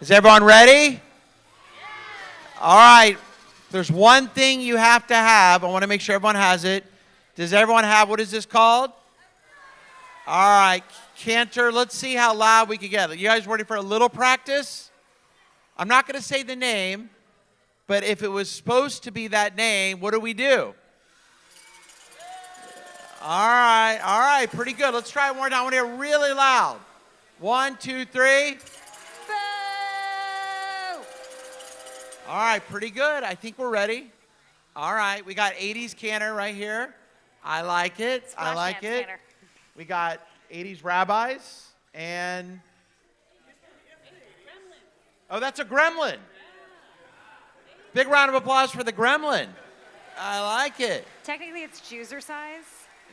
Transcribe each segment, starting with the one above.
Is everyone ready? All right. There's one thing you have to have. I want to make sure everyone has it. Does everyone have, what is this called? All right. Cantor, let's see how loud we can get. You guys ready for a little practice? I'm not going to say the name, but if it was supposed to be that name, what do we do? All right, pretty good. Let's try it one more time. I want to hear really loud. 1, 2, 3. Boo! All right, pretty good. I think we're ready. All right, we got 80s cantor right here. I like it. I like it. Cantor. We got 80s rabbis and... Oh, that's a gremlin. Big round of applause for the gremlin. I like it. Technically, it's Jewser size.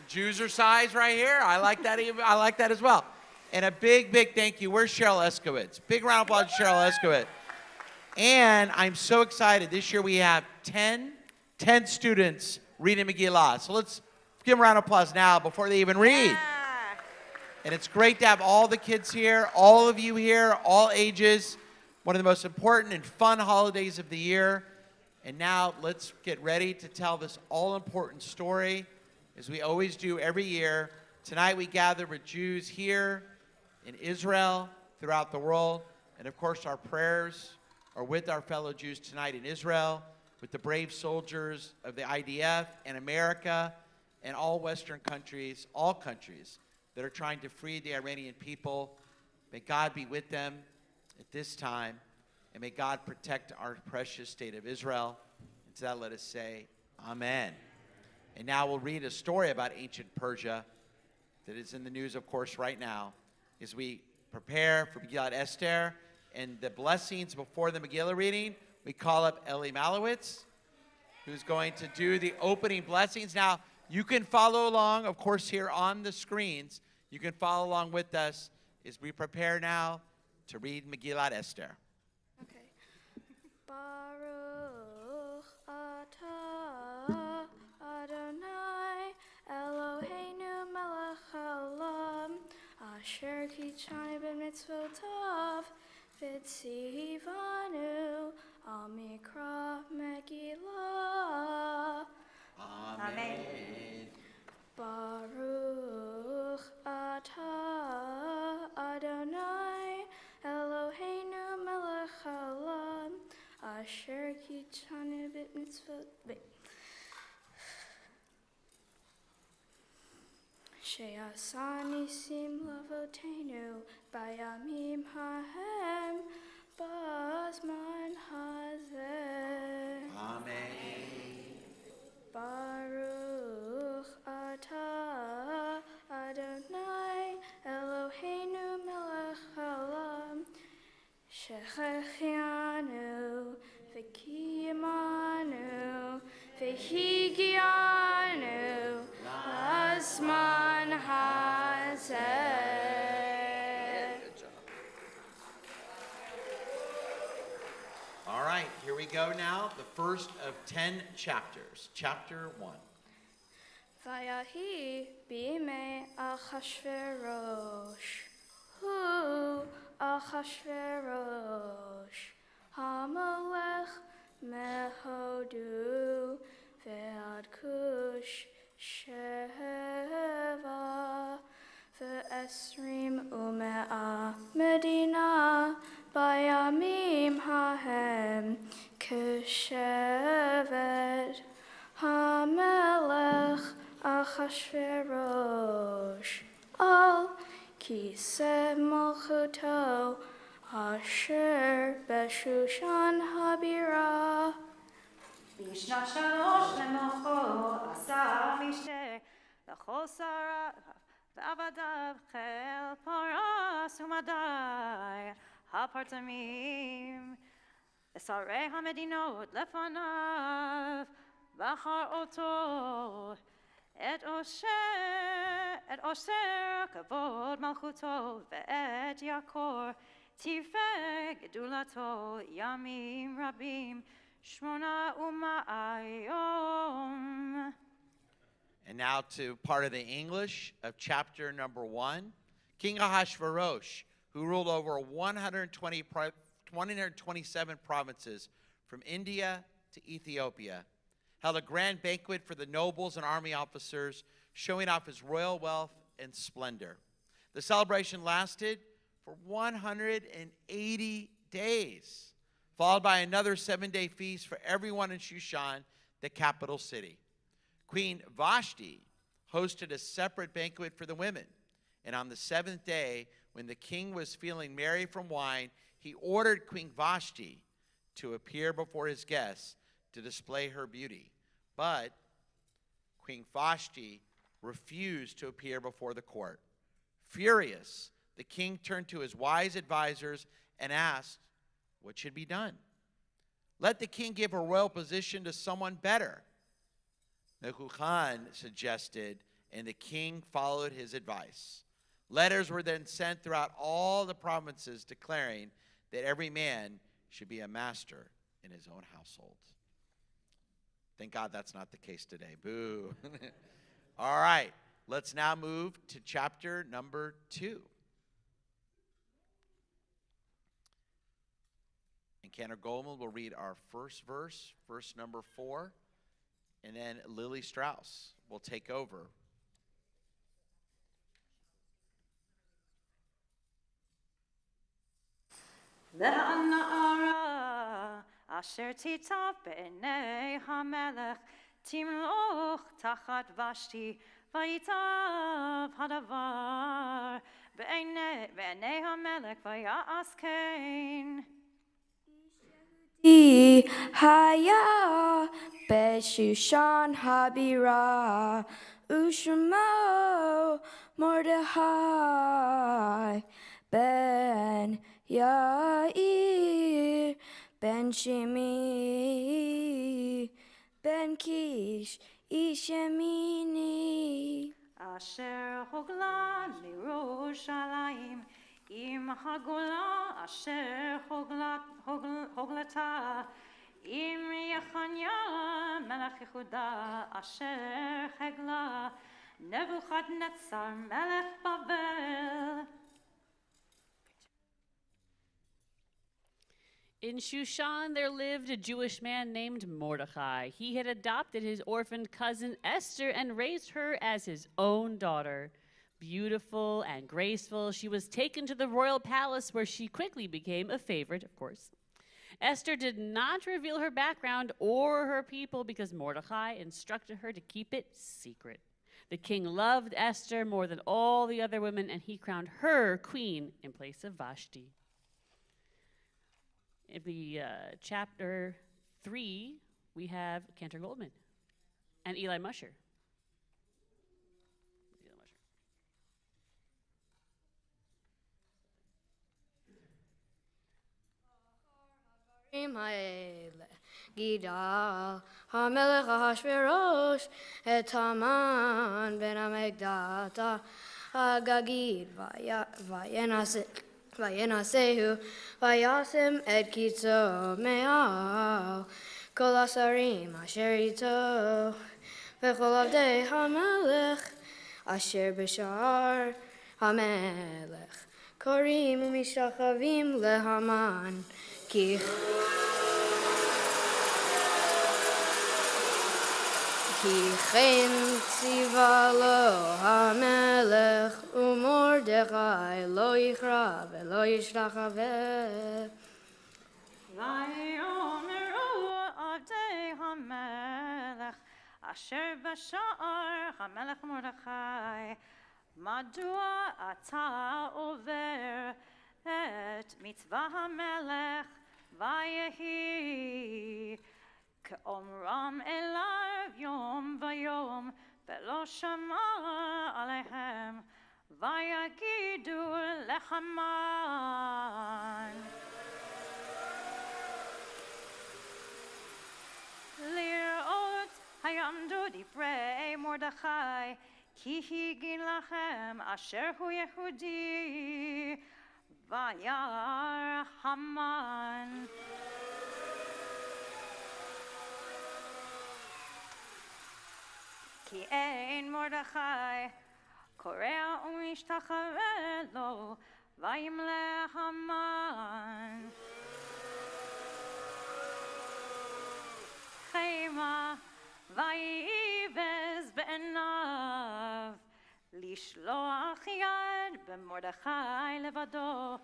Jewser size right here. I like that. I like that as well. And a big, big thank you. Where's Cheryl Eskowitz? Big round of applause to Cheryl Eskowitz. And I'm so excited. This year we have 10 students reading Megillah. So let's give them a round of applause now before they even read. Yeah. And it's great to have all the kids here, all of you here, all ages. One of the most important and fun holidays of the year. And now let's get ready to tell this all-important story, as we always do every year. Tonight we gather with Jews here in Israel, throughout the world. And of course our prayers are with our fellow Jews tonight in Israel, with the brave soldiers of the IDF and America and all Western countries, all countries that are trying to free the Iranian people. May God be with them at this time, and may God protect our precious state of Israel. And to that let us say, Amen. And now we'll read a story about ancient Persia that is in the news, of course, right now, as we prepare for Megillah Esther. And the blessings before the Megillah reading, we call up Eli Malowitz, who's going to do the opening blessings. Now, you can follow along, of course, here on the screens. You can follow along with us as we prepare now to read Megillah Esther. Okay. Baruch atah Adonai Eloheinu melech haolam asher kichani b'mitzvotav v'tzivanu al mikra Megillah. Amen. Baruch atah Adonai Eloheinu melech haolam asher kichanu b'mitzvot she'asa nisim lavotenu bayamim hahem b'zman hazeh. Amen. Baruch atah Adonai Eloheinu melech haolam shechechianu v'kiyamanu v'higianu l'zman hazeh. All right, here we go now. The first of 10 chapters. Chapter 1. Vayahi b'imei Achashverosh, hu Achashverosh, hamelech mehodu ve'ad kush sheva ve'esrim u'me'a medina bayamim hahem keshevet hamelech Achashverosh al kiseh malchuto asher b'Shushan habira. בשנה שלוש למוחו עשה משתה לכל שריו ועבדיו חיל פרס ומדי הפרטמים ושרי המדינות לפניו בחר אותו את אושר כבוד מלכותו ואת יקור תפארת גדולתו ימים רבים שמונה ומאיום. And now to part of the English of chapter number 1. King Ahasuerus, who ruled over 120 127 provinces from India to Ethiopia, held a grand banquet for the nobles and army officers, showing off his royal wealth and splendor. The celebration lasted for 180 days, followed by another 7-day feast for everyone in Shushan, the capital city. Queen Vashti hosted a separate banquet for the women, and on the 7th day, when the king was feeling merry from wine, he ordered Queen Vashti to appear before his guests to display her beauty. But Queen Vashti refused to appear before the court. Furious, the king turned to his wise advisors and asked, what should be done? Let the king give a royal position to someone better. Yeshurun suggested, and the king followed his advice. Letters were then sent throughout all the provinces declaring that every man should be a master in his own household. Thank God that's not the case today. Boo. All right, let's now move to chapter number 2. And Cantor Goldman will read our first verse, verse number 4, and then Lily Strauss will take over. והנערה אשר תיטב בעיני המלך תמלוך תחת ושתי ויטב הדבר בעיני המלך ויעש כן. היה בשושן הבירה ושמו מרדכי בן יאיר בן שמי בן קיש איש ימיני אשר הוגלה לירושלים עם הגולה אשר הוגלתה עם יחניה מלך יהודה אשר הגלה נבוכדנצר מלך בבל. In Shushan there lived a Jewish man named Mordecai. He had adopted his orphaned cousin Esther and raised her as his own daughter. Beautiful and graceful, she was taken to the royal palace where she quickly became a favorite, of course. Esther did not reveal her background or her people because Mordecai instructed her to keep it secret. The king loved Esther more than all the other women, and he crowned her queen in place of Vashti. In the chapter 3, we have Cantor Goldman and Eli Musher. גידל המלך אחשוורוש את המן בן המגדל הגגיד וינשאהו וישם את קיצו מעל כל השרים אשר איתו וכל עבדי המלך אשר בשער המלך קוראים ומשתחווים להמן כי כן ציווה לו המלך ומרדכי לא יכרע ולא ישתחווה. ויאמרו עבדי המלך אשר בשער המלך מרדכי מדוע אתה עובר את מצווה המלך ויהי כאומרם אליו יום ויום ולא שמע עליהם ויגידו לחמן לראות היעמדו דברי מרדכי כי הגיד לכם אשר הוא יהודי וירא המן כי אין מרדכי קורע ומשתחווה לו וימלא המן מרדכי לבדו,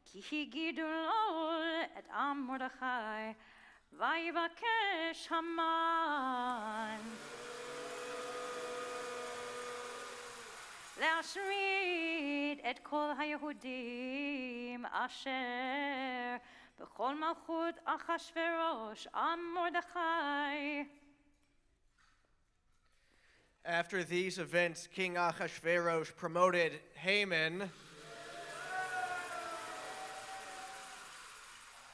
כי הגידו לו את עם מרדכי, ויבקש המן להשמיד את כל היהודים אשר בכל מלכות אחשוורוש עם מרדכי. After these events, King Ahasuerus promoted Haman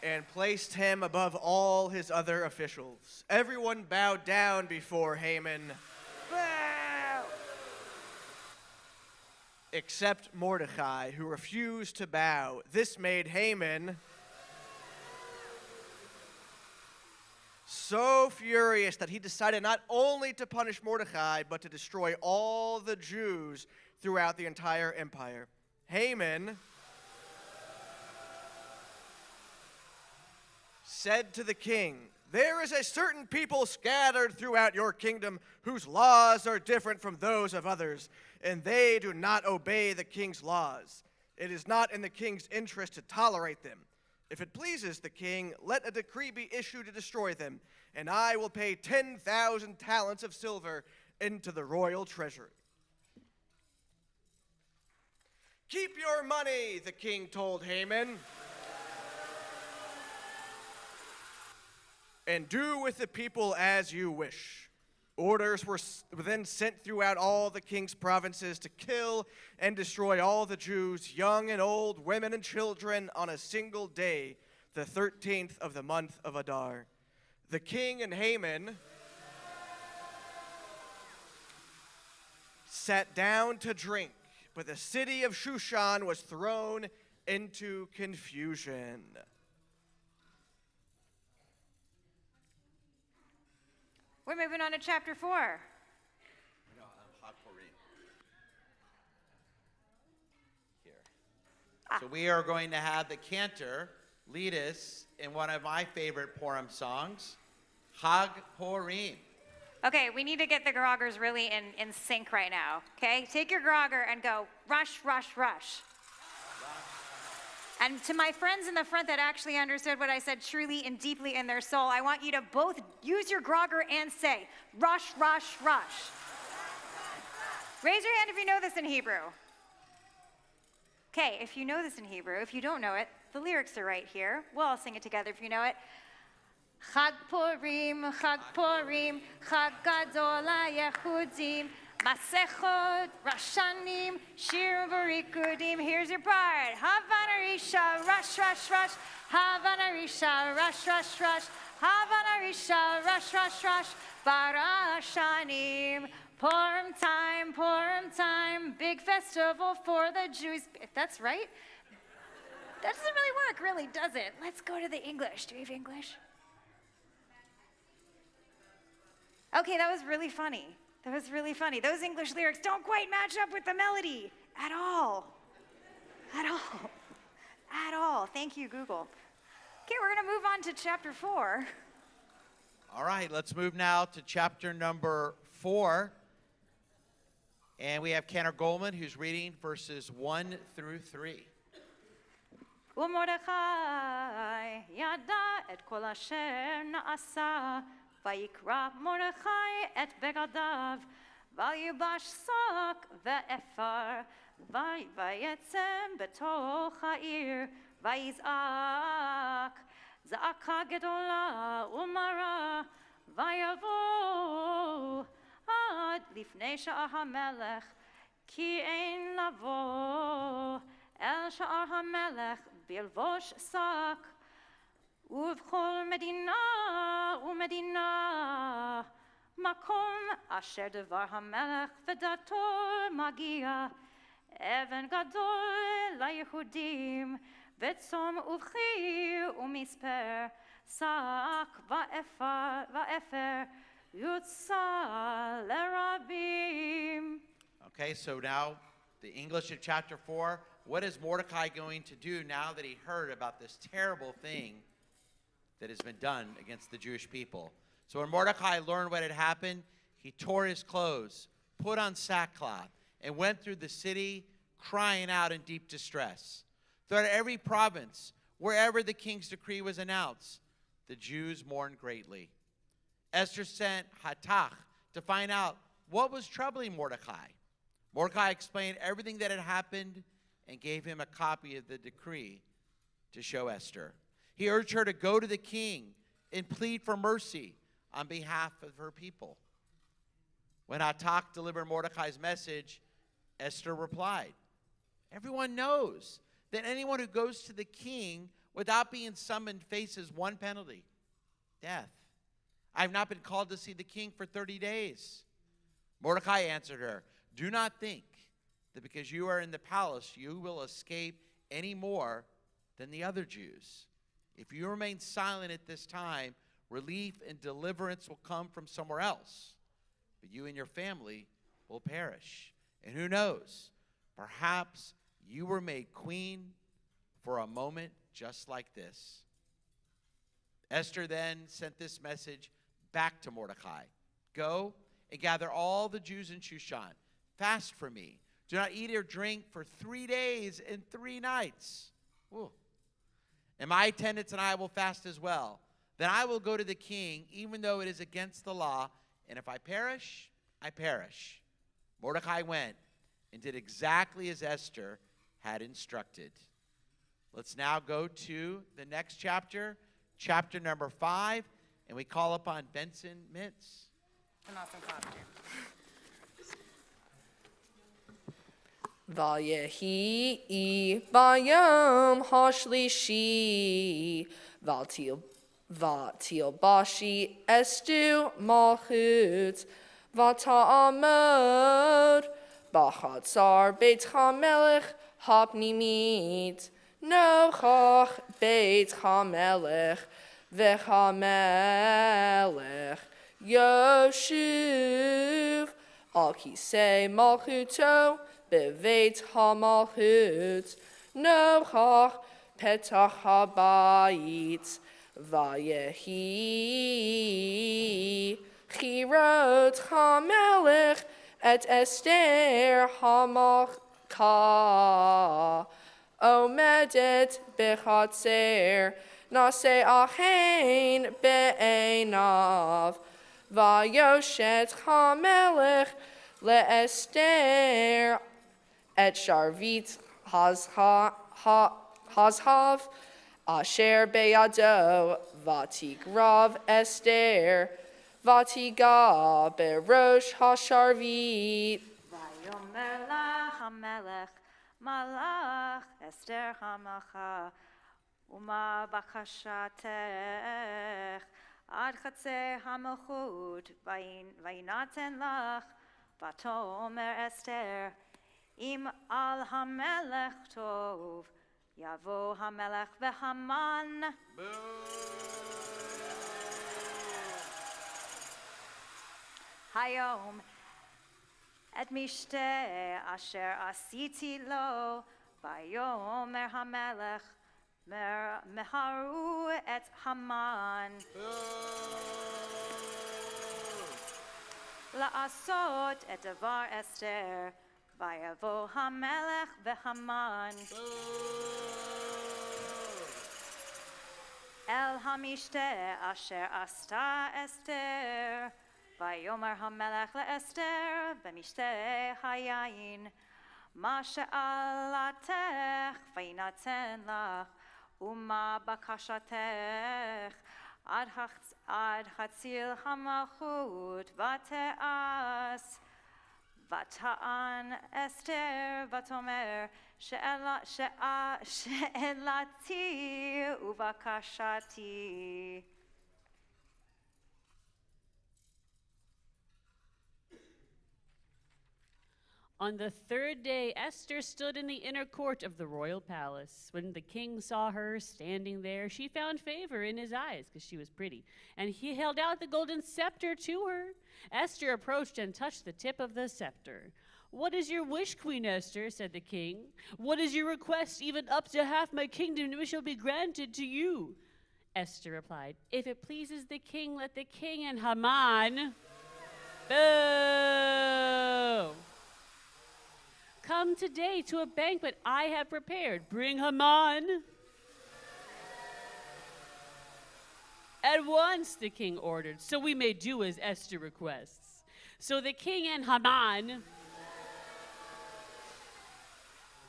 and placed him above all his other officials. Everyone bowed down before Haman, except Mordecai, who refused to bow. This made Haman so furious that he decided not only to punish Mordecai, but to destroy all the Jews throughout the entire empire. Haman said to the king, "There is a certain people scattered throughout your kingdom whose laws are different from those of others, and they do not obey the king's laws. It is not in the king's interest to tolerate them. If it pleases the king, let a decree be issued to destroy them, and I will pay 10,000 talents of silver into the royal treasury." "Keep your money," the king told Haman, "and do with the people as you wish." Orders were then sent throughout all the king's provinces to kill and destroy all the Jews, young and old, women and children, on a single day, the 13th of the month of Adar. The king and Haman sat down to drink, but the city of Shushan was thrown into confusion. We're moving on to chapter 4. Here. So we are going to have the cantor lead us in one of my favorite Purim songs, Chag Purim. Okay, we need to get the groggers really in sync right now, okay? Take your grogger and go rush, rush, rush. And to my friends in the front that actually understood what I said truly and deeply in their soul, I want you to both use your grogger and say, rush, rush, rush. Raise your hand if you know this in Hebrew. Okay, if you know this in Hebrew, if you don't know it, the lyrics are right here. We'll all sing it together if you know it. Chag Purim, Chag Gadol HaYehudim, Masechot, Rashanim, Shir V'Rikudim. Here's your part. Havana Risha, rush, rush, rush. Havana Risha, rush, rush, rush. Havana Risha, rush, rush, rush. Barashanim, Purim time, big festival for the Jews. That's right. That doesn't really work, really, does it? Let's go to the English. Do we have English? Okay, that was really funny. That was really funny. Those English lyrics don't quite match up with the melody at all. At all. At all. Thank you, Google. Okay, we're going to move on to chapter 4. All right, let's move now to chapter number 4. And we have Cantor Goldman, who's reading verses 1 through 3. ומרדכי ידע את כל אשר נעשה, ויקרא מרדכי את בגדיו, וילבש שק ואפר, ויצא בתוך העיר, ויזעק זעקה גדולה ומרה, ויבוא עד לפני שער המלך, כי אין לבוא אל שער המלך בלבוש שק, ובכל מדינה ומדינה, מקום אשר דבר המלך ודתו מגיע, אבן גדול ליהודים, וצום ובכי ומספר, שק ואפר, יוצא לרבים. Okay, so now the English of chapter 4. What is Mordecai going to do now that he heard about this terrible thing that has been done against the Jewish people? So when Mordecai learned what had happened, he tore his clothes, put on sackcloth, and went through the city crying out in deep distress. Throughout every province, wherever the king's decree was announced, the Jews mourned greatly. Esther sent Hathach to find out what was troubling Mordecai. Mordecai explained everything that had happened and gave him a copy of the decree to show Esther. He urged her to go to the king and plead for mercy on behalf of her people. When Hathach delivered Mordecai's message, Esther replied, "Everyone knows that anyone who goes to the king without being summoned faces one penalty, death. I have not been called to see the king for 30 days. Mordecai answered her, "Do not think that because you are in the palace, you will escape any more than the other Jews. If you remain silent at this time, relief and deliverance will come from somewhere else, but you and your family will perish. And who knows, perhaps you were made queen for a moment just like this." Esther then sent this message back to Mordecai. "Go and gather all the Jews in Shushan. Fast for me. Do not eat or drink for 3 days and 3 nights. Ooh. And my attendants and I will fast as well. Then I will go to the king, even though it is against the law. And if I perish, I perish." Mordecai went and did exactly as Esther had instructed. Let's now go to the next chapter, chapter number 5, and we call upon Benson Mintz. An awesome costume. Vayehi bayom hashlishi vatil bashi estu malchut vata'amod bachatzar beit hamelech hapnimit nochach beit hamelech vechamelech yoshuv al kisei malchuto beveit hamalchut nochach petach habayit vayehi chirot hamelech et Esther hamalcha omedet bechatzer nase achein be'enav vayoshet hamelech le'Esther et sharvit hazhav asher beyado vatigrav Esther vatiga berosh hasharvit Vayomer la hamelech malach Esther hamacha uma bakashatech ad chatzer hamalchut vayinaten lach vatomer Esther im al hamelech tov yavo hamelech vehaman. Hayom et mishte asher asiti lo vayomer hamelech meharu et Haman la'asot et davar Esther vayavo hamelech vehaman el hamishte asher asta Esther vayomer hamelech le'Esther v'mishte hayayin ma she'alatech vayinaten lach uma bakashatech ad chatzil hamalchut vate'as vata'an Esther vatomer she'elati uvakashati. On the 3rd day, Esther stood in the inner court of the royal palace. When the king saw her standing there, she found favor in his eyes because she was pretty, and he held out the golden scepter to her. Esther approached and touched the tip of the scepter. "What is your wish, Queen Esther?" said the king. "What is your request? Even up to half my kingdom shall be granted to you." Esther replied, "If it pleases the king, let the king and Haman..." Boo! Come today to a banquet I have prepared. Bring Haman. At once, the king ordered, so we may do as Esther requests. So the king and Haman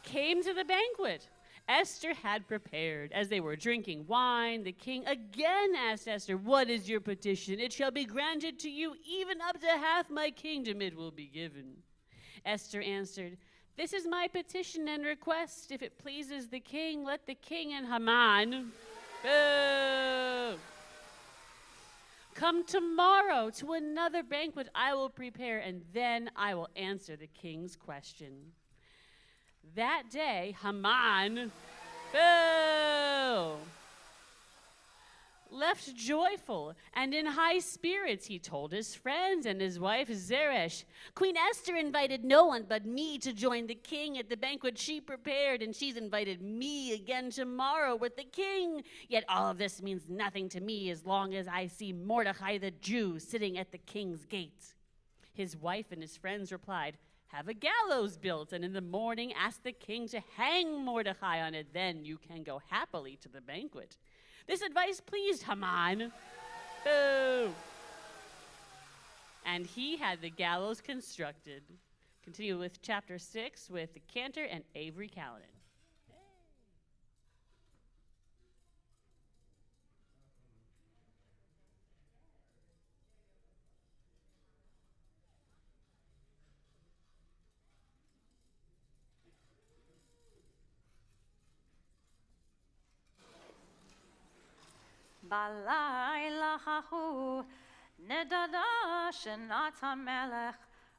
came to the banquet Esther had prepared. As they were drinking wine, the king again asked Esther, "What is your petition? It shall be granted to you, even up to half my kingdom it will be given." Esther answered, "This is my petition and request. If it pleases the king, let the king and Haman come tomorrow to another banquet I will prepare, and then I will answer the king's question." That day, Haman left joyful and in high spirits. He told his friends and his wife Zeresh, "Queen Esther invited no one but me to join the king at the banquet she prepared, and she's invited me again tomorrow with the king. Yet all of this means nothing to me as long as I see Mordecai the Jew sitting at the king's gate." His wife and his friends replied, "Have a gallows built, and in the morning ask the king to hang Mordecai on it. Then you can go happily to the banquet." This advice pleased Haman. And he had the gallows constructed. Continue with chapter 6 with the cantor and Avery Callanan. בלילה ההוא נדדה שנת המלך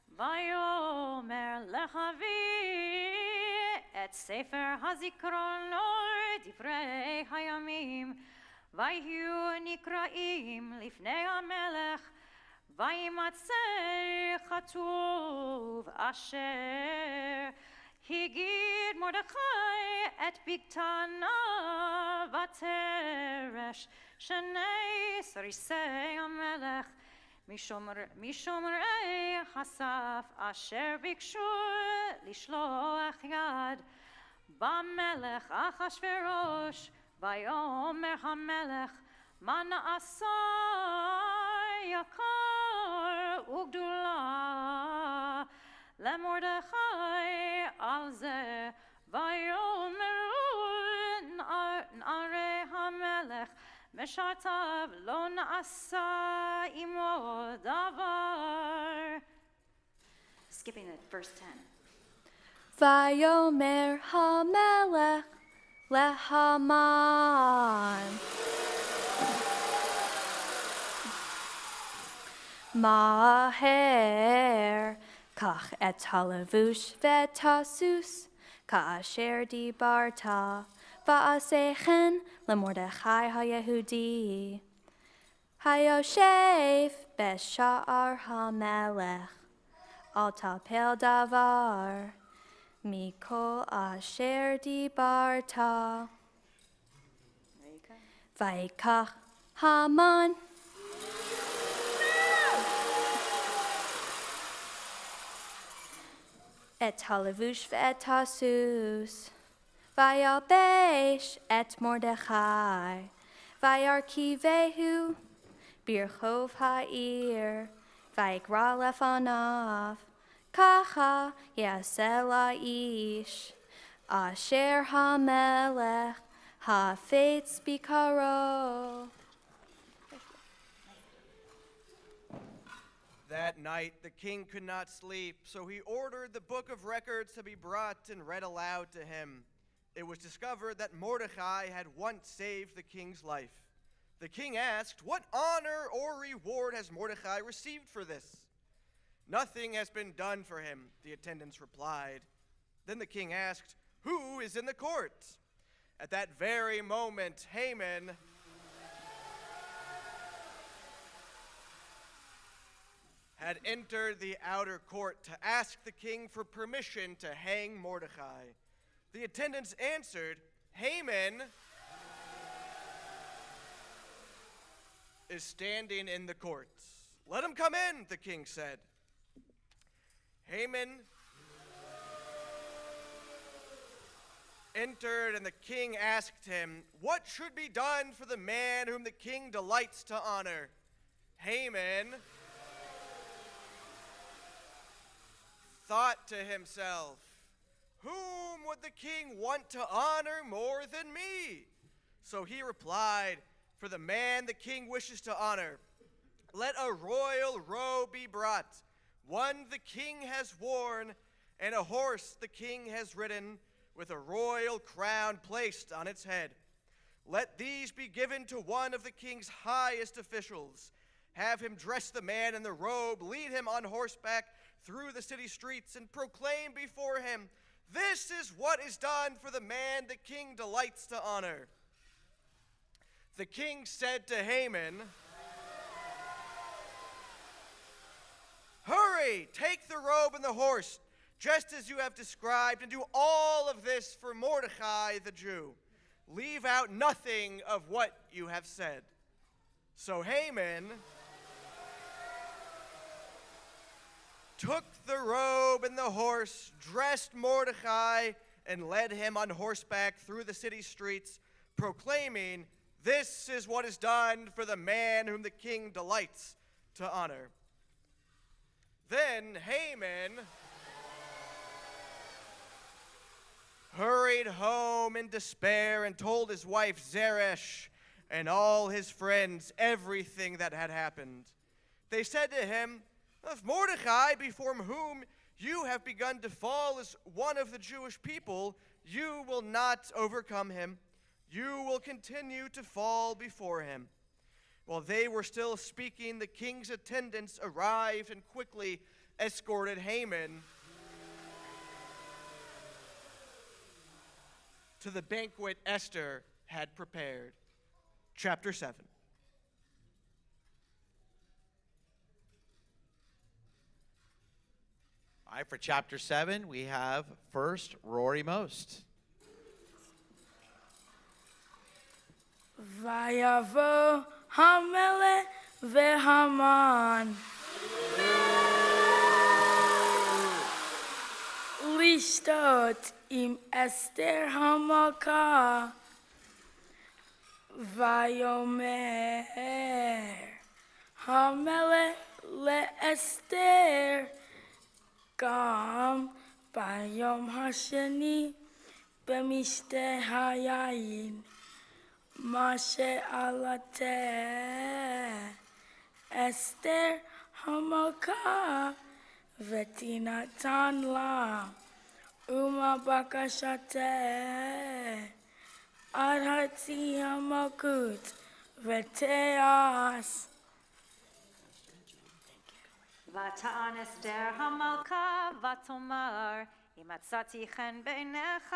ויאמר להביא את ספר הזיכרונות דברי הימים ויהיו נקראים לפני המלך וימצא כתוב אשר הגיד מרדכי את בגתנה ותרש שני סריסי המלך משומרי הסף אשר ביקשו לשלוח יד במלך אחשוורוש ויאמר המלך מה נעשה יקר וגדולה למרדכי על זה ויאמרו נערי המלך משרתיו לא נעשה עמו דבר. Skipping at verse 10. ויאמר המלך להמן מהר קח את הלבוש ואת הסוס כאשר דיברת ועשה כן למרדכי היהודי היושב בשער המלך אל תפל דבר מכל אשר דיברת ויקח המן את הלבוש ואת הסוס וילבש את מרדכי וירכיבהו ברחוב העיר ויקרא לפניו ככה יעשה לאיש אשר המלך חפץ ביקרו. That night the king could not sleep, so he ordered the book of records to be brought and read aloud to him. It was discovered that Mordecai had once saved the king's life. The king asked, "What honor or reward has Mordecai received for this?" "Nothing has been done for him," the attendants replied. Then the king asked, "Who is in the court?" At that very moment, Haman had entered the outer court to ask the king for permission to hang Mordecai. The attendants answered, "Haman is standing in the court." "Let him come in," the king said. Haman entered, and the king asked him, "What should be done for the man whom the king delights to honor?" Haman thought to himself, "Whom would the king want to honor more than me?" So he replied, "For the man the king wishes to honor, let a royal robe be brought, one the king has worn, and a horse the king has ridden, with a royal crown placed on its head. Let these be given to one of the king's highest officials. Have him dress the man in the robe, lead him on horseback through the city streets, and proclaim before him, 'This is what is done for the man the king delights to honor.'" The king said to Haman, "Hurry, take the robe and the horse, just as you have described, and do all of this for Mordecai the Jew. Leave out nothing of what you have said." So Haman took the robe and the horse, dressed Mordecai, and led him on horseback through the city streets, proclaiming, "This is what is done for the man whom the king delights to honor." Then Haman hurried home in despair and told his wife Zeresh and all his friends everything that had happened. They said to him, "If Mordecai, before whom you have begun to fall, is one of the Jewish people, you will not overcome him. You will continue to fall before him." While they were still speaking, the king's attendants arrived and quickly escorted Haman to the banquet Esther had prepared. Chapter 7. All right, for chapter 7, we have first Rory Most. Vayavo Hamelech veHaman lishtot im Esther Hamalka Vayomer Hamelech leEsther Gam bayom hasheni b'mishteh hayayin Mashe alate Esther Hamalka vetinatan la uma bakashate adhati hamalkut veteas. ותען אסתר המלכה ותאמר אם מצאתי חן בעיניך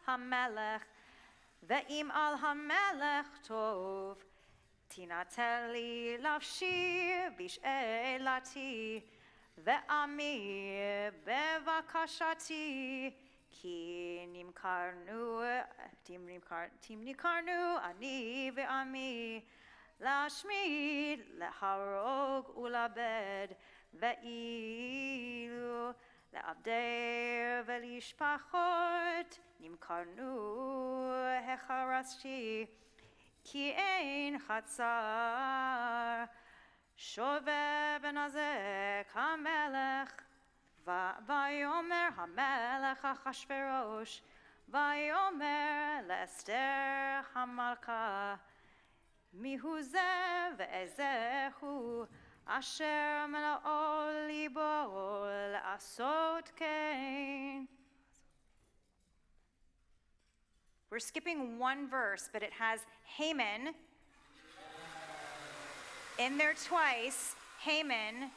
המלך ואם על המלך טוב תינתן לי נפשי בשאלתי ועמי בבקשתי כי נמכרנו אני ועמי להשמיד, להרוג ולאבד, ואילו לעבדי ולשפחות נמכרנו החרשתי, כי אין חצר שווה בנזק המלך. ויאמר המלך אחשוורוש, ויאמר לאסתר המלכה, מיהו זה ואיזה הוא אשר מלאו ליבו לעשות כן. We're skipping one verse, but it has Haman in there twice. Haman.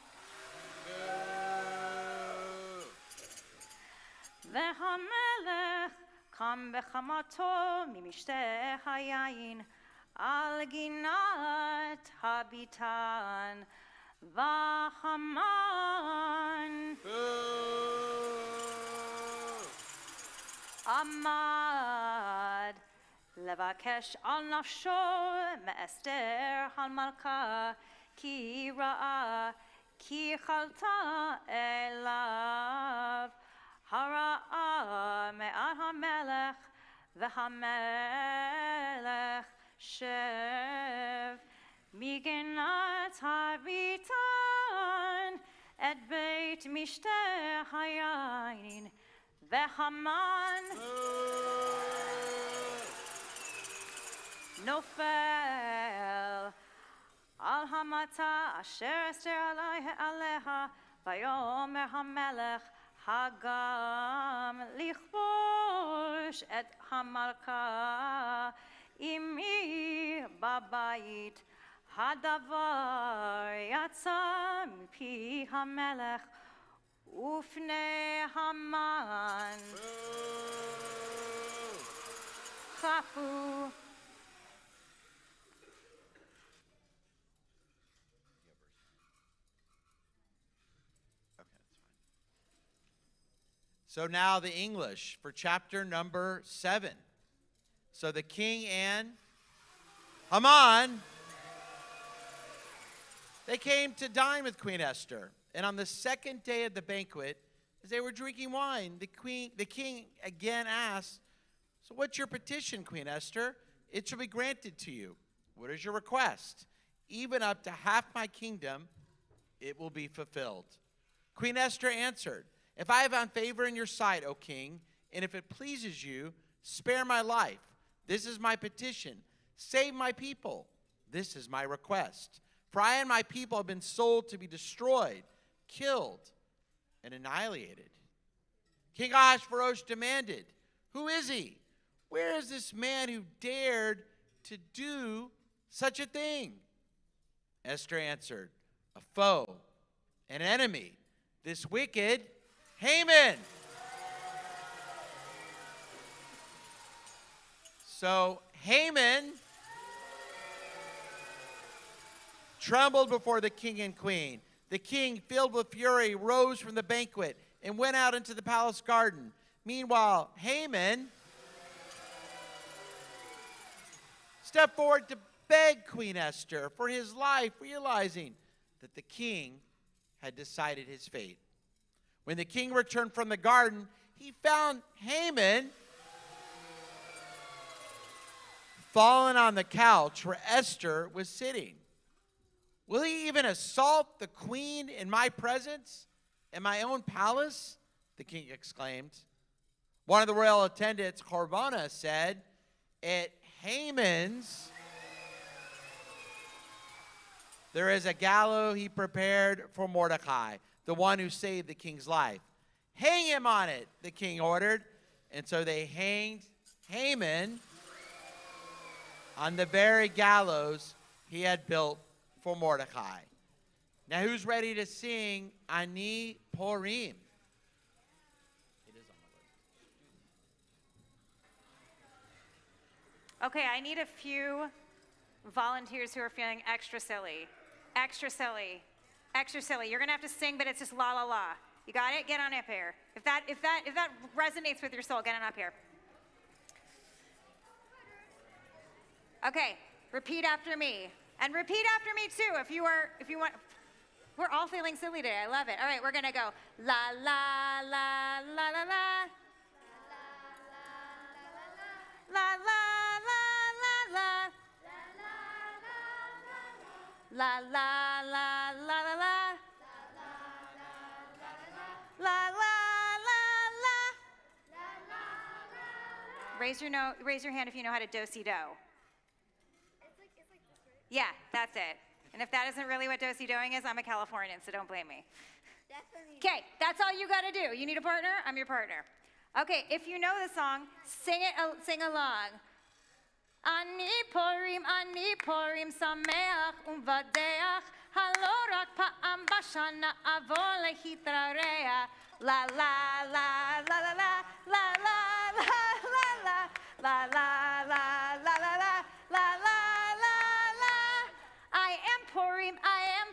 והמלך קם בחמתו ממשתה היין על גינת הביתן והמן עמד לבקש על נפשו מאסתר המלכה כי ראה כי חלתה אליו הרעה מעל המלך, והמלך שב מגינת הביתן את בית משתה היין, והמן נופל על המטה אשר אסתר עליה, ויאמר המלך הגם לכבוש את המלכה אמי בבית. הדבר יצא מפי המלך ופני המן חפו. So now the English for chapter number 7. So the king and Haman, they came to dine with Queen Esther. And on the second day of the banquet, as they were drinking wine, the king again asked, "So what's your petition, Queen Esther? It shall be granted to you. What is your request? Even up to half my kingdom, it will be fulfilled." Queen Esther answered, "If I have found favor in your sight, O king, and if it pleases you, spare my life. This is my petition. Save my people. This is my request. For I and my people have been sold to be destroyed, killed, and annihilated." King Ahasuerus demanded, "Who is he? Where is this man who dared to do such a thing?" Esther answered, "A foe, an enemy, this wicked Haman." So Haman trembled before the king and queen. The king, filled with fury, rose from the banquet and went out into the palace garden. Meanwhile, Haman stepped forward to beg Queen Esther for his life, realizing that the king had decided his fate. When the king returned from the garden, he found Haman fallen on the couch where Esther was sitting. "Will he even assault the queen in my presence, in my own palace?" the king exclaimed. One of the royal attendants, Harbona, said, "At Haman's there is a gallows he prepared for Mordecai, the one who saved the king's life. Hang him on it," the king ordered. And so they hanged Haman on the very gallows he had built for Mordecai. Now who's ready to sing Ani Purim? It is on the list. Okay, I need a few volunteers who are feeling extra silly. Extra silly. Extra silly. You're gonna have to sing, but it's just la la la. You got it? Get on up here. If that resonates with your soul, get on up here. Okay, repeat after me. And repeat after me too if you want. We're all feeling silly today. I love it. All right, we're gonna go la la la la la la. La la la la la. La la la la la la. La la la la. Raise your hand if you know how to do-si-do. Yeah, that's it. And if that isn't really what do-si-doing is, I'm a Californian, so don't blame me. Okay, that's all you gotta do. You need a partner? I'm your partner. Okay, if you know the song, sing along. Ani Purim, sameach umvadeach, halo rak pa'am bashana avon lehitrareach. La la la la la la la la la la la la la la la la la la. I am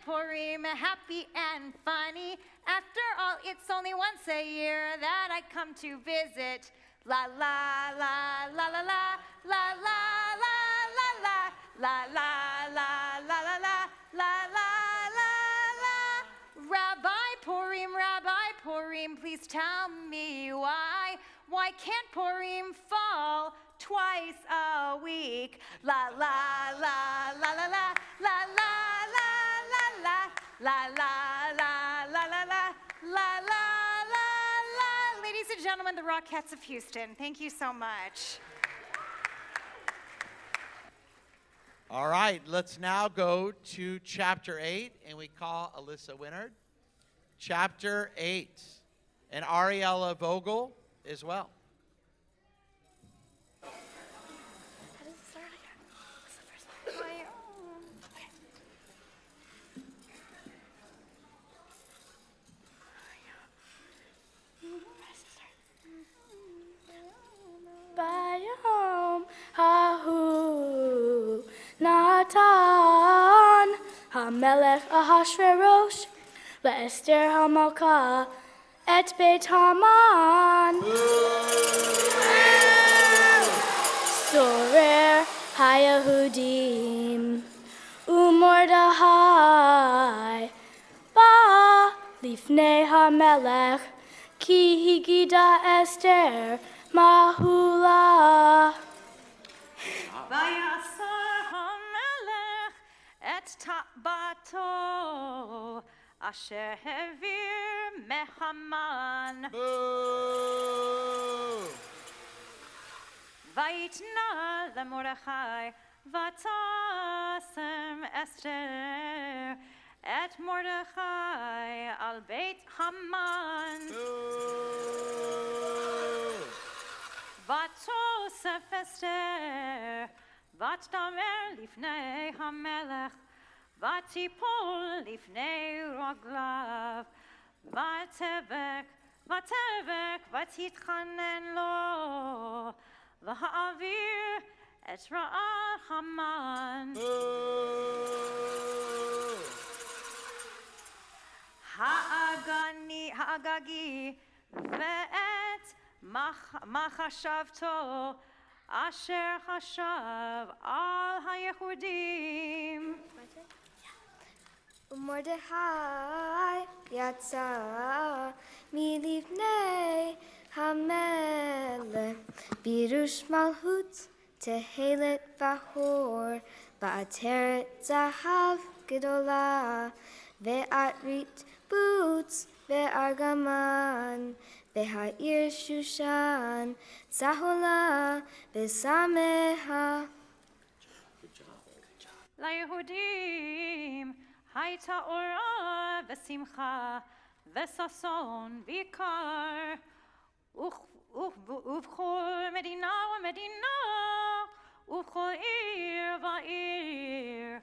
Purim, happy and funny. After all, it's only once a year that I come to visit. La la la la la la la la la la la la la la la la la la. Rabbi Purim, please tell me Why can't Purim fall twice a week? La la la la la la la la la la la la la la la la la la la. Ladies and gentlemen, the Rockettes of Houston, thank you so much. All right, let's now go to chapter 8, and we call Alyssa Winnard. Chapter 8, and Ariella Vogel as well. Bayom hahu Natan Hamelech Ahashverosh LaEsther Hamalka Et Beit Haman Sorer Hayahudim Umordahai Ba Lifnei Hamelech Ki Higida Esther Mahula. Vayasar hamelech et ta'bato asher hevir mehaman. Boo! Vayitna leMordechai vatasem Esther et Mordechai al Beit Haman. Vatosef Esther, vatdamer lifnei hamelech, vatipol lifnei roglav, vatevek, vatitchanen lo, v'ha'avir et ra'al Haman. Ha'agagi ve'et Machashavto Asher Hashav Al HaYehudim. Mordechai Yatsa Milivnei Hamelech Birush Malhut Tehelet Vahor Ba'ateret Zahav Gedola Ve'atrit Boots Ve'argaman Beha'ir Shushan, Zahola, Besameha. LaYehudim, Haita Ora, Vesimcha, Vesason, Vikar, Uvchor Medina, Medina, Uvchor Ir, Va'ir,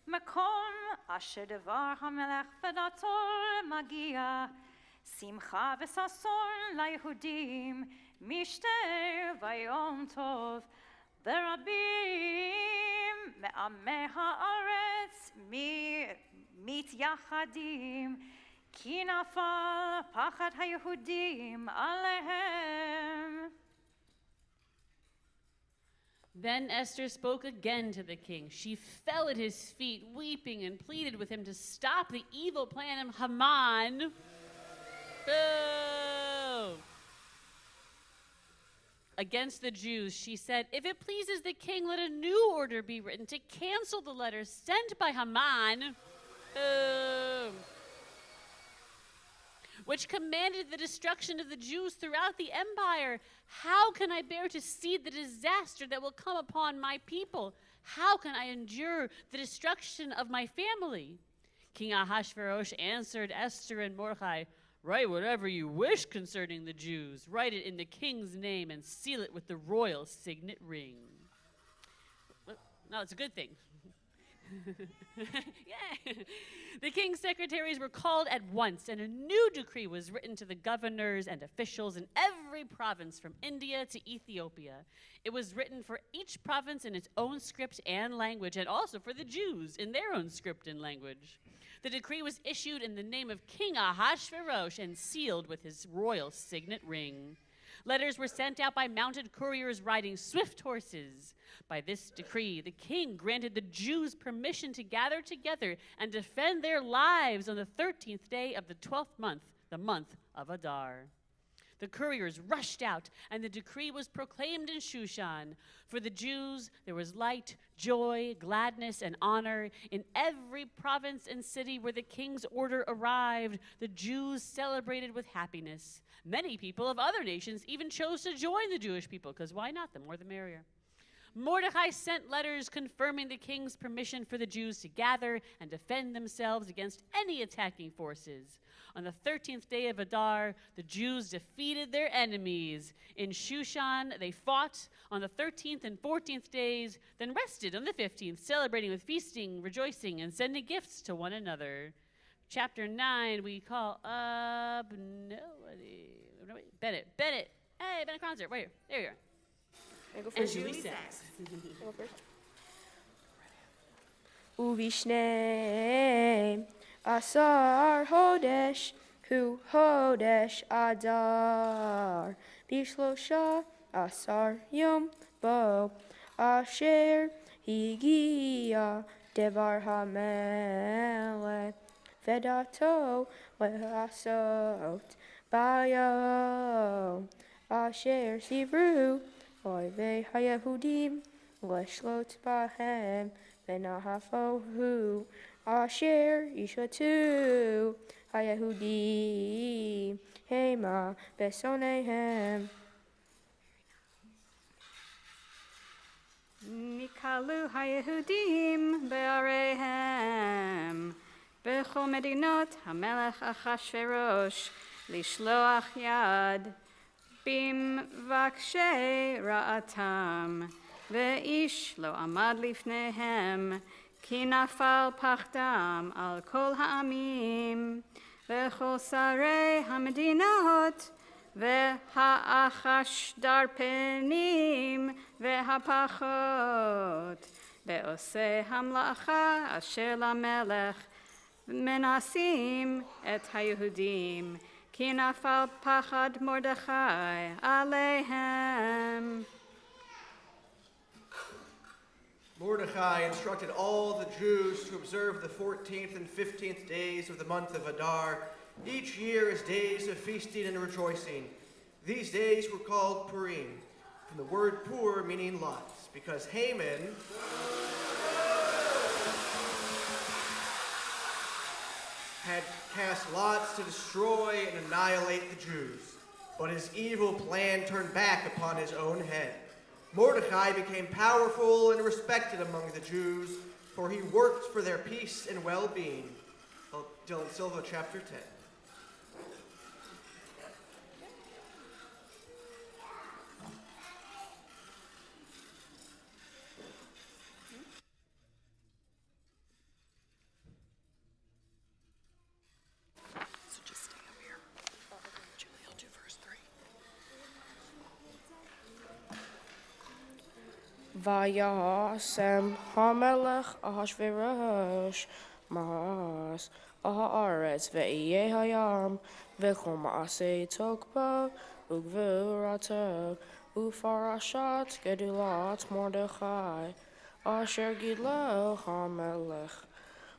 Makom, Asher Devar HaMelech, Vedator, Magia, Simcha v'sason laYehudim, Mishter v'yom tov, Berabim me'amei ha'aretz mit yachadim, Ki nafal pachat haYehudim alehem. Then Esther spoke again to the king. She fell at his feet, weeping, and pleaded with him to stop the evil plan of Haman. Boo! Against the Jews, she said, if it pleases the king, let a new order be written to cancel the letters sent by Haman, which commanded the destruction of the Jews throughout the empire. How can I bear to see the disaster that will come upon my people? How can I endure the destruction of my family? King Ahashverosh answered Esther and Mordechai, write whatever you wish concerning the Jews. Write it in the king's name and seal it with the royal signet ring. Well, no, it's a good thing. Yeah. The king's secretaries were called at once, and a new decree was written to the governors and officials in every province from India to Ethiopia. It was written for each province in its own script and language, and also for the Jews in their own script and language. The decree was issued in the name of King Ahashverosh and sealed with his royal signet ring. Letters were sent out by mounted couriers riding swift horses. By this decree, the king granted the Jews permission to gather together and defend their lives on the 13th day of the 12th month, the month of Adar. The couriers rushed out, and the decree was proclaimed in Shushan. For the Jews, there was light, joy, gladness, and honor. In every province and city where the king's order arrived, the Jews celebrated with happiness. Many people of other nations even chose to join the Jewish people, because why not? The more the merrier. Mordecai sent letters confirming the king's permission for the Jews to gather and defend themselves against any attacking forces. On the 13th day of Adar, the Jews defeated their enemies. In Shushan, they fought on the 13th and 14th days, then rested on the 15th, celebrating with feasting, rejoicing, and sending gifts to one another. Chapter 9, we call up Bennett. Hey, Bennett concert. Wait, there you are. And Julie Sachs. Uvishne Asar Hodesh Hu Hodesh Adar Bishlosha Asar Yom Bo Asher Higia Devar Hamele Vedato Leasot Bayo Asher Sivru Oive Hayehudim Leshlot Bahem Venahafohu Asher Ishatu Hayehudim Hema Besonehem Nikalu Hayehudim Be'arehem Bechol Medinot Hamelech Achashverosh Lishloach Yad Bim Vakshe Ra'atam Ve'ish Lo Amad Lifnehem Ki Nafal Pachdam Al Kol Ha'amim Vechol Sarei Hamedinot Ve'ha'achash Darpenim Ve'hapachot Be'oseh Hamlacha Asher LaMelech Menasim Et HaYehudim Ki nafal pachad Mordechai alehem. Mordecai instructed all the Jews to observe the 14th and 15th days of the month of Adar, each year as days of feasting and rejoicing. These days were called Purim, from the word pur meaning lots, because Haman had cast lots to destroy and annihilate the Jews. But his evil plan turned back upon his own head. Mordecai became powerful and respected among the Jews, for he worked for their peace and well-being. Dylan Silva, chapter 10. Vayasem Hamelech Ahashverosh Mahas Aharetz Ve'yeh Hayam Vechol Ma'aseh Tokba Ugvurato Ufarashat Gedulat Mordechai Asher Gidlo Hamelech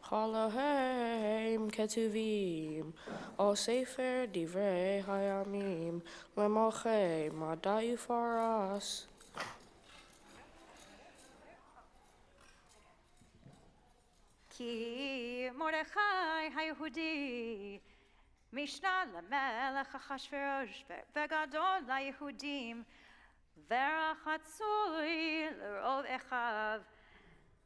Chalahem Ketuvim Al Sefer Divrei Hayamim Lemoche Madayu Faras. Ki Mordechai HaYehudi Mishnah LaMelech Achashverosh Vegadol LaYehudim Verachatzui L'rov Echav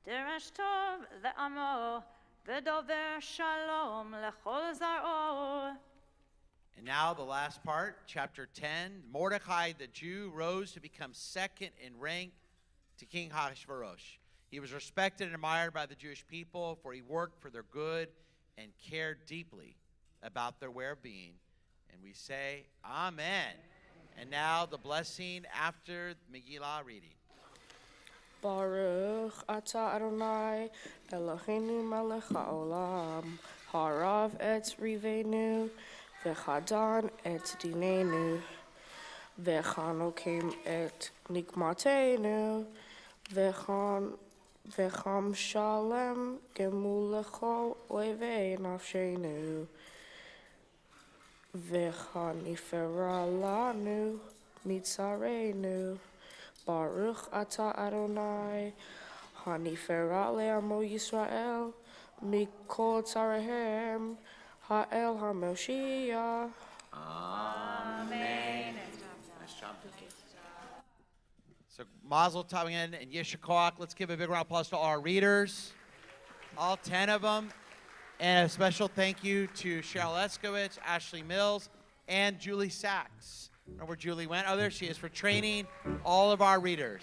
Derash Tov LeAmo Vedover Shalom Lechol Zaro. And now the last part, chapter 10. Mordecai the Jew rose to become second in rank to King Ahasuerus. He was respected and admired by the Jewish people, for he worked for their good and cared deeply about their well-being. And we say, Amen. And now the blessing after Megillah reading. Baruch Atah Adonai Eloheinu melech haolam harav et rivenu v'chadan et dinenu v'chanokim et nikmatenu v'cham shalem gemulecho oivei nafshenu. V'chanifera lanu mitzarenu. Baruch ata Adonai, hanifera le'amo Yisrael, mikol tzarehem, ha'el ha'Moshiach. So Mazel Tov again and Yeshurun. Let's give a big round of applause to all our readers, all 10 of them. And a special thank you to Cheryl Eskowitz, Ashley Mills, and Julie Sachs. I don't know where Julie went. Oh, there she is, for training all of our readers.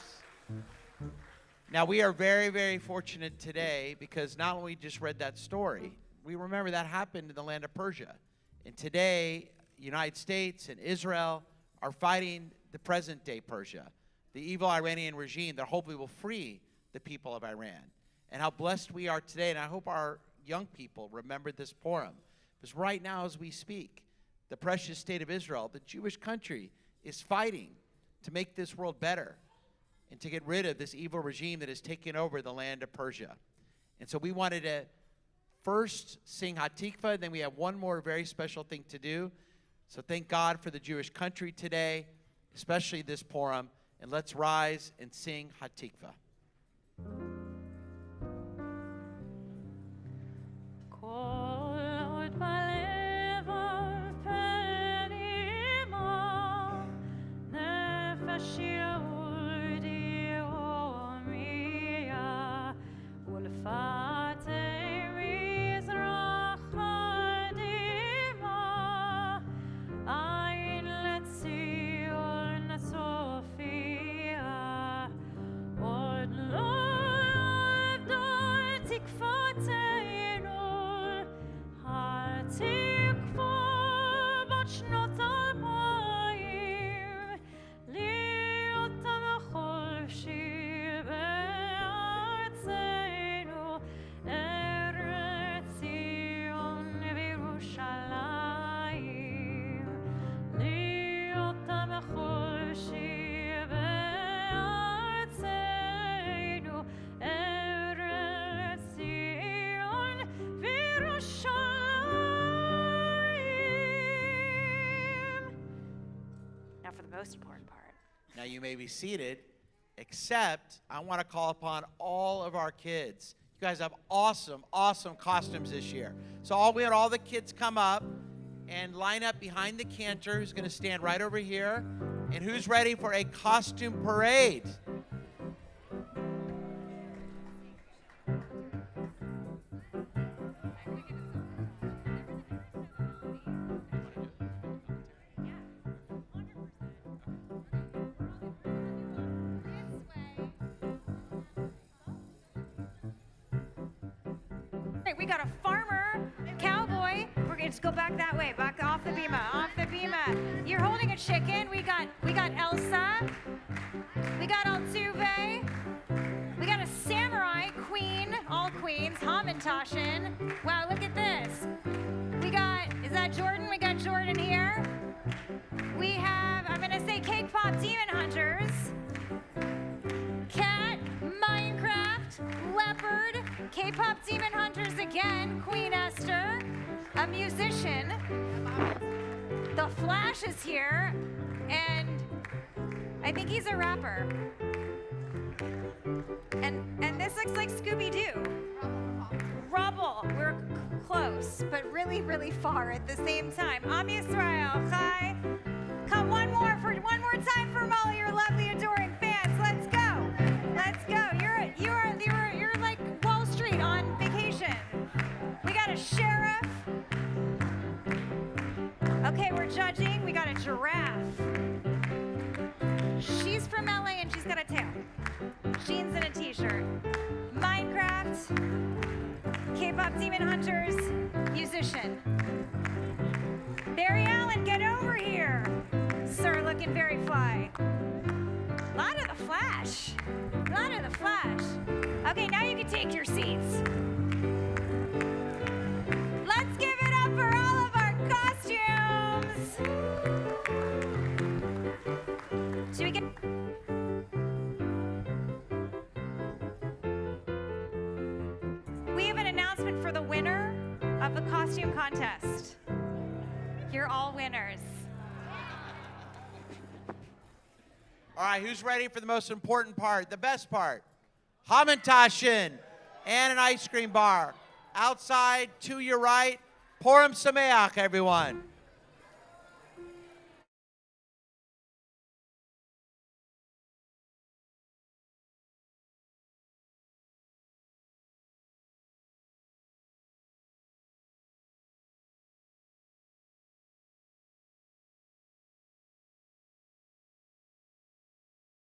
Now, we are very, very fortunate today because not only we just read that story, we remember that happened in the land of Persia. And today, the United States and Israel are fighting the present-day Persia, the evil Iranian regime that hopefully will free the people of Iran. And how blessed we are today, and I hope our young people remember this Purim. Because right now as we speak, the precious state of Israel, the Jewish country, is fighting to make this world better and to get rid of this evil regime that has taken over the land of Persia. And so we wanted to first sing Hatikva, then we have one more very special thing to do. So thank God for the Jewish country today, especially this Purim, and let's rise and sing Hatikva. Most important part. Now you may be seated, except I want to call upon all of our kids. You guys have awesome, awesome costumes this year. So we had all the kids come up and line up behind the cantor, who's going to stand right over here. And who's ready for a costume parade? We got a farmer, cowboy. We're gonna just go back that way, back off the bima, off the bima. You're holding a chicken. We got Elsa. We got Altuve. We got a samurai queen, all queens, Hamantashen. Wow, look at this. Is that Jordan? We got Jordan here. We have, I'm gonna say Cake Pop Demon Hunters. Cat, Minecraft, Leopard, K-pop Demon Hunters again, Queen Esther, a musician. The Flash is here, and I think he's a rapper. And this looks like Scooby-Doo. Rubble, we're close, but really, really far at the same time. Am Yisrael, Chai. Come one more time for all your lovely, adoring fans. Let's go. Let's go. You're like Wall Street on vacation. We got a sheriff. Okay, we're judging. We got a giraffe. She's from LA and she's got a tail. Jeans and a t-shirt. Minecraft. K-pop Demon Hunters. Musician. Barry Allen, get over here. Sir, looking very fly. Lot of the Flash. Lot of the Flash. Okay, now you can take your seats. Let's give it up for all of our costumes. Should we get... We have an announcement for the winner of the costume contest. You're all winners. All right, who's ready for the most important part, the best part? Hamantashen and an ice cream bar. Outside, to your right, Purim Sameach, everyone.